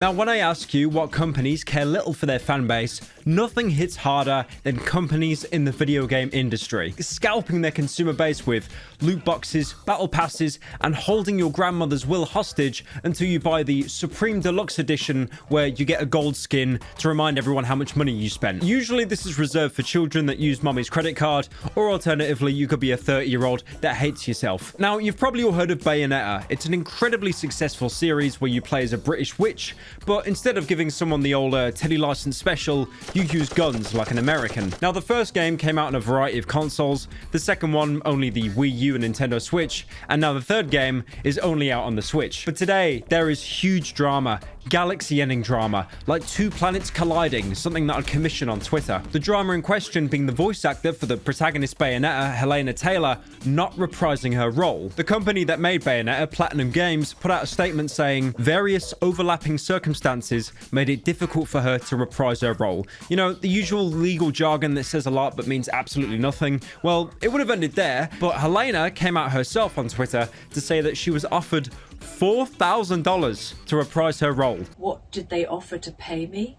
Now, when I ask you what companies care little for their fan base, nothing hits harder than companies in the video game industry, scalping their consumer base with loot boxes, battle passes, and holding your grandmother's will hostage until you buy the Supreme Deluxe Edition, where you get a gold skin to remind everyone how much money you spent. Usually, this is reserved for children that use mommy's credit card, or alternatively, you could be a 30-year-old that hates yourself. Now, you've probably all heard of Bayonetta. It's an incredibly successful series where you play as a British witch, but instead of giving someone the old Teddy license special, you use guns like an American. Now, the first game came out on a variety of consoles, the second one only the Wii U and Nintendo Switch, and now the third game is only out on the Switch. But today, there is huge drama, galaxy-ending drama, like two planets colliding, something that I'd commission on Twitter. The drama in question being the voice actor for the protagonist Bayonetta, Helena Taylor, not reprising her role. The company that made Bayonetta, Platinum Games, put out a statement saying various overlapping circumstances made it difficult for her to reprise her role. You know, the usual legal jargon that says a lot but means absolutely nothing. Well, it would have ended there, but Helena came out herself on Twitter to say that she was offered $4,000 to reprise her role. What did they offer to pay me?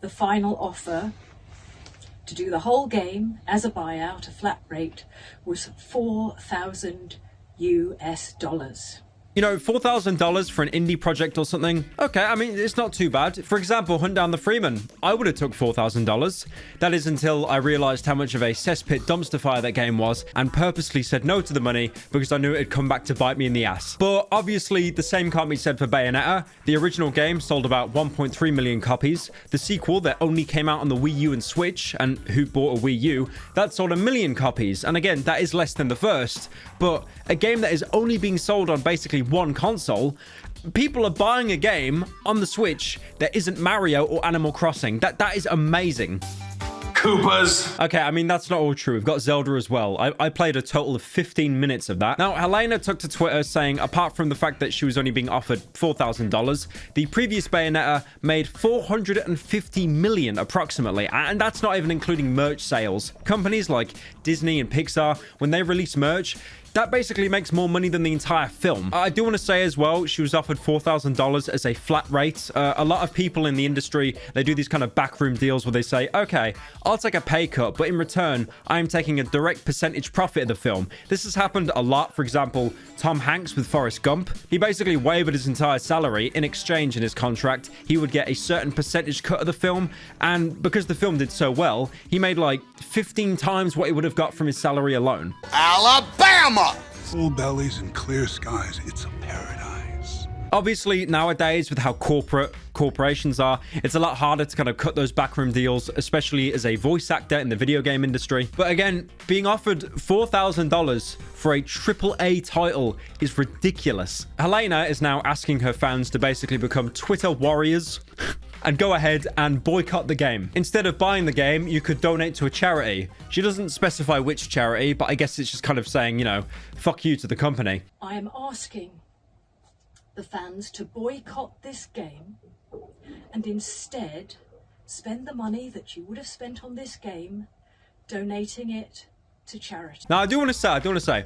The final offer to do the whole game as a buyout, a flat rate, was $4,000 US. You know, $4,000 for an indie project or something? Okay, I mean, it's not too bad. For example, Hunt Down the Freeman. I would have took $4,000. That is until I realized how much of a cesspit dumpster fire that game was and purposely said no to the money because I knew it'd come back to bite me in the ass. But obviously, the same can't be said for Bayonetta. The original game sold about 1.3 million copies. The sequel that only came out on the Wii U and Switch, and who bought a Wii U, that sold 1 million copies. And again, that is less than the first. But a game that is only being sold on basically one console, people are buying a game on the Switch that isn't Mario or Animal Crossing. That is amazing. Koopas. Okay, I mean, that's not all true. We've got Zelda as well. I played a total of 15 minutes of that. Now, Helena took to Twitter saying, apart from the fact that she was only being offered $4,000, the previous Bayonetta made $450 million approximately, and that's not even including merch sales. Companies like Disney and Pixar, when they release merch, that basically makes more money than the entire film. I do want to say as well, she was offered $4,000 as a flat rate. A lot of people in the industry, they do these kind of backroom deals where they say, okay, I'll take a pay cut, but in return, I am taking a direct percentage profit of the film. This has happened a lot. For example, Tom Hanks with Forrest Gump. He basically waived his entire salary. In exchange, in his contract, he would get a certain percentage cut of the film. And because the film did so well, he made like 15 times what he would have got from his salary alone. Alabama! Full bellies and clear skies, it's a paradise. Obviously, nowadays, with how corporations are, it's a lot harder to kind of cut those backroom deals, especially as a voice actor in the video game industry. But again, being offered $4,000 for a AAA title is ridiculous. Helena is now asking her fans to basically become Twitter warriors and go ahead and boycott the game. Instead of buying the game, you could donate to a charity. She doesn't specify which charity, but I guess it's just kind of saying, you know, fuck you to the company. I am asking the fans to boycott this game and instead spend the money that you would have spent on this game donating it to charity. Now, I do want to say,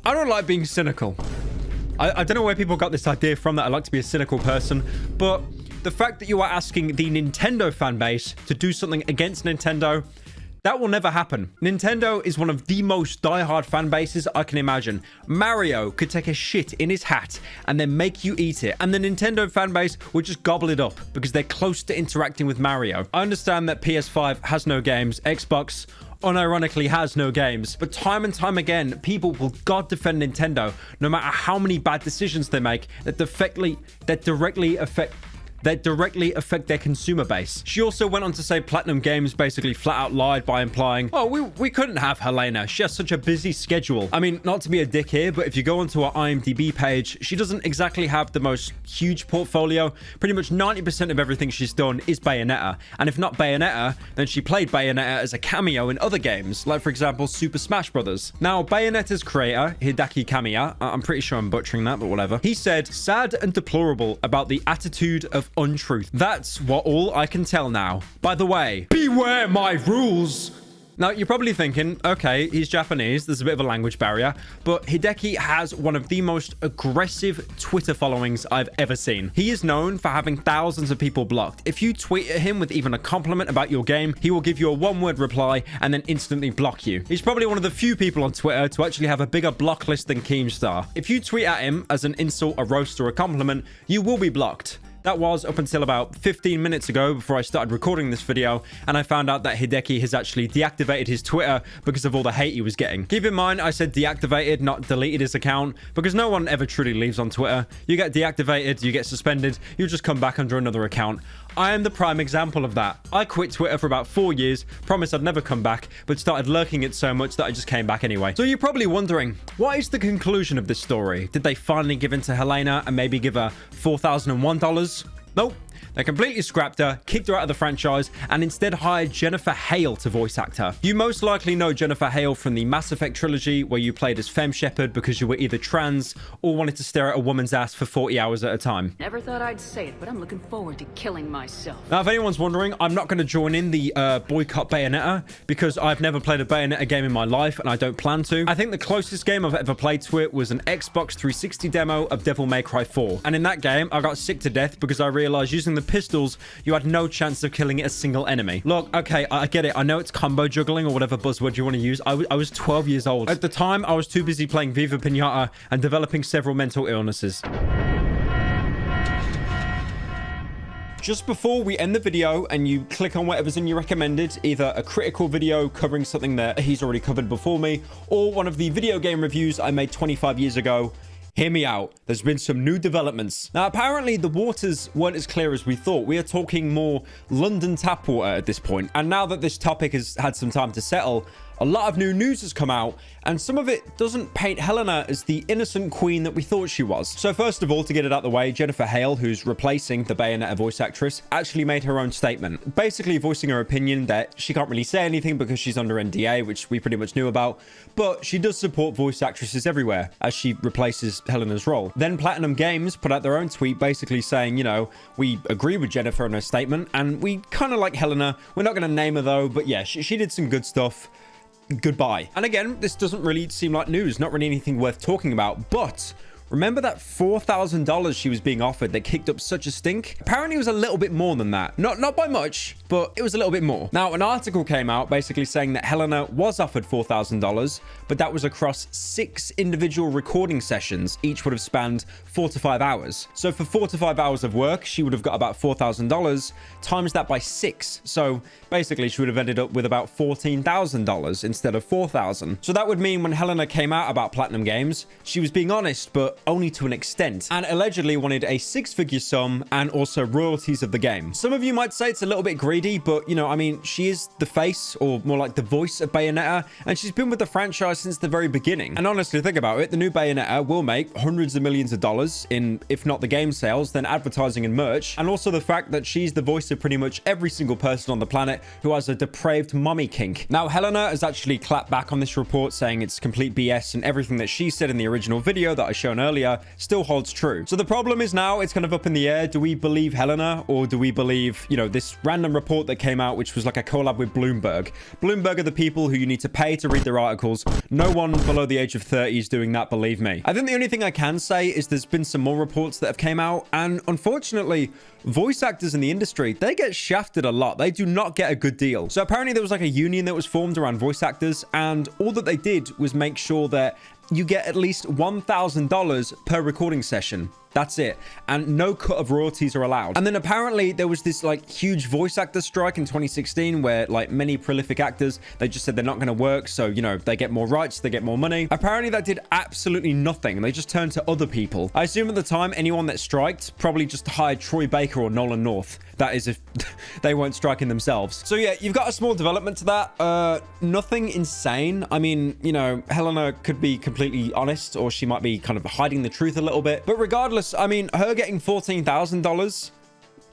I don't like being cynical. I don't know where people got this idea from that I like to be a cynical person, but the fact that you are asking the Nintendo fan base to do something against Nintendo, that will never happen. Nintendo is one of the most diehard fan bases I can imagine. Mario could take a shit in his hat and then make you eat it, and the Nintendo fan base would just gobble it up because they're close to interacting with Mario. I understand that PS5 has no games, Xbox unironically has no games, but time and time again, people will god defend Nintendo no matter how many bad decisions they make that directly affect their consumer base. She also went on to say Platinum Games basically flat out lied by implying, oh, we couldn't have Helena. She has such a busy schedule. I mean, not to be a dick here, but if you go onto her IMDb page, she doesn't exactly have the most huge portfolio. Pretty much 90% of everything she's done is Bayonetta. And if not Bayonetta, then she played Bayonetta as a cameo in other games, like for example, Super Smash Bros. Now, Bayonetta's creator, Hideki Kamiya, I'm pretty sure I'm butchering that, but whatever. He said, sad and deplorable about the attitude of untruth. That's what all I can tell now. By the way, beware my rules. Now, you're probably thinking, okay, he's Japanese, there's a bit of a language barrier, but Hideki has one of the most aggressive Twitter followings I've ever seen. He is known for having thousands of people blocked. If you tweet at him with even a compliment about your game, he will give you a one-word reply and then instantly block you. He's probably one of the few people on Twitter to actually have a bigger block list than Keemstar. If you tweet at him as an insult, a roast, or a compliment, you will be blocked. That was up until about 15 minutes ago before I started recording this video, and I found out that Hideki has actually deactivated his Twitter because of all the hate he was getting. Keep in mind, I said deactivated, not deleted his account, because no one ever truly leaves on Twitter. You get deactivated, you get suspended, you just come back under another account. I am the prime example of that. I quit Twitter for about 4 years, promised I'd never come back, but started lurking it so much that I just came back anyway. So you're probably wondering, what is the conclusion of this story? Did they finally give in to Helena and maybe give her $4,001? Nope. They completely scrapped her, kicked her out of the franchise, and instead hired Jennifer Hale to voice act her. You most likely know Jennifer Hale from the Mass Effect trilogy, where you played as Femme Shepard because you were either trans or wanted to stare at a woman's ass for 40 hours at a time. Never thought I'd say it, but I'm looking forward to killing myself. Now, if anyone's wondering, I'm not going to join in the boycott Bayonetta because I've never played a Bayonetta game in my life and I don't plan to. I think the closest game I've ever played to it was an Xbox 360 demo of Devil May Cry 4. And in that game, I got sick to death because I realized using the pistols, you had no chance of killing a single enemy. Look, okay, I get it. I know it's combo juggling or whatever buzzword you want to use. I was 12 years old. At the time, I was too busy playing Viva Pinata and developing several mental illnesses. Just before we end the video and you click on whatever's in your recommended, either a critical video covering something that he's already covered before me, or one of the video game reviews I made 25 years ago, hear me out. There's been some new developments. Now, apparently the waters weren't as clear as we thought. We are talking more London tap water at this point. And now that this topic has had some time to settle, a lot of new news has come out, and some of it doesn't paint Helena as the innocent queen that we thought she was. So first of all, to get it out of the way, Jennifer Hale, who's replacing the Bayonetta voice actress, actually made her own statement, basically voicing her opinion that she can't really say anything because she's under NDA, which we pretty much knew about, but she does support voice actresses everywhere as she replaces Helena's role. Then Platinum Games put out their own tweet basically saying, you know, we agree with Jennifer in her statement, and we kind of like Helena. We're not going to name her though, but yeah, she did some good stuff. Goodbye. And again, this doesn't really seem like news, not really anything worth talking about, but remember that $4,000 she was being offered that kicked up such a stink? Apparently it was a little bit more than that. Not by much, but it was a little bit more. Now, an article came out basically saying that Helena was offered $4,000, but that was across 6 individual recording sessions. Each would have spanned 4 to 5 hours. So for 4 to 5 hours of work, she would have got about $4,000, times that by 6. So basically she would have ended up with about $14,000 instead of $4,000. So that would mean when Helena came out about Platinum Games, she was being honest, but only to an extent, and allegedly wanted a 6-figure sum and also royalties of the game. Some of you might say it's a little bit greedy, but you know, I mean, she is the face, or more like the voice of Bayonetta, and she's been with the franchise since the very beginning. And honestly, think about it, the new Bayonetta will make hundreds of millions of dollars in, if not the game sales, then advertising and merch, and also the fact that she's the voice of pretty much every single person on the planet who has a depraved mommy kink. Now, Helena has actually clapped back on this report, saying it's complete BS, and everything that she said in the original video that I shown earlier still holds true. So the problem is now it's kind of up in the air. Do we believe Helena, or do we believe, you know, this random report that came out, which was like a collab with Bloomberg? Bloomberg are the people who you need to pay to read their articles. No one below the age of 30 is doing that, believe me. I think the only thing I can say is there's been some more reports that have came out, and unfortunately, voice actors in the industry, they get shafted a lot. They do not get a good deal. So apparently there was like a union that was formed around voice actors, and all that they did was make sure that you get at least $1,000 per recording session. That's it. And no cut of royalties are allowed. And then apparently there was this like huge voice actor strike in 2016 where like many prolific actors, they just said they're not going to work. So, you know, they get more rights, they get more money. Apparently that did absolutely nothing. They just turned to other people. I assume at the time, anyone that striked probably just hired Troy Baker or Nolan North. That is if they weren't striking themselves. So yeah, you've got a small development to that. Nothing insane. I mean, you know, Helena could be completely honest, or she might be kind of hiding the truth a little bit. But regardless, I mean, her getting $14,000,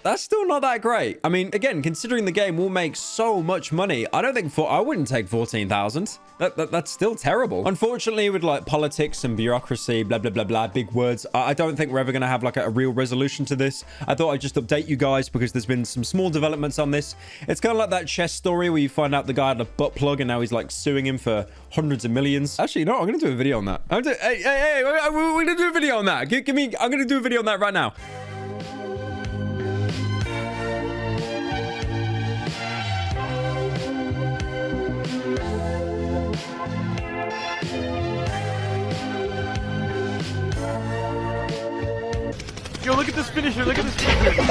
That's still not that great. I mean, again, considering the game will make so much money, I don't think I wouldn't take 14,000. That's still terrible. Unfortunately, with like politics and bureaucracy, blah, blah, blah, blah, big words, I don't think we're ever going to have like a real resolution to this. I thought I'd just update you guys because there's been some small developments on this. It's kind of like that chess story where you find out the guy had a butt plug and now he's like suing him for hundreds of millions. Actually, no, I'm going to do a video on that. Hey, we're going to do a video on that. I'm going to do a video on that right now. Yo, look at this finisher. Look at this finisher.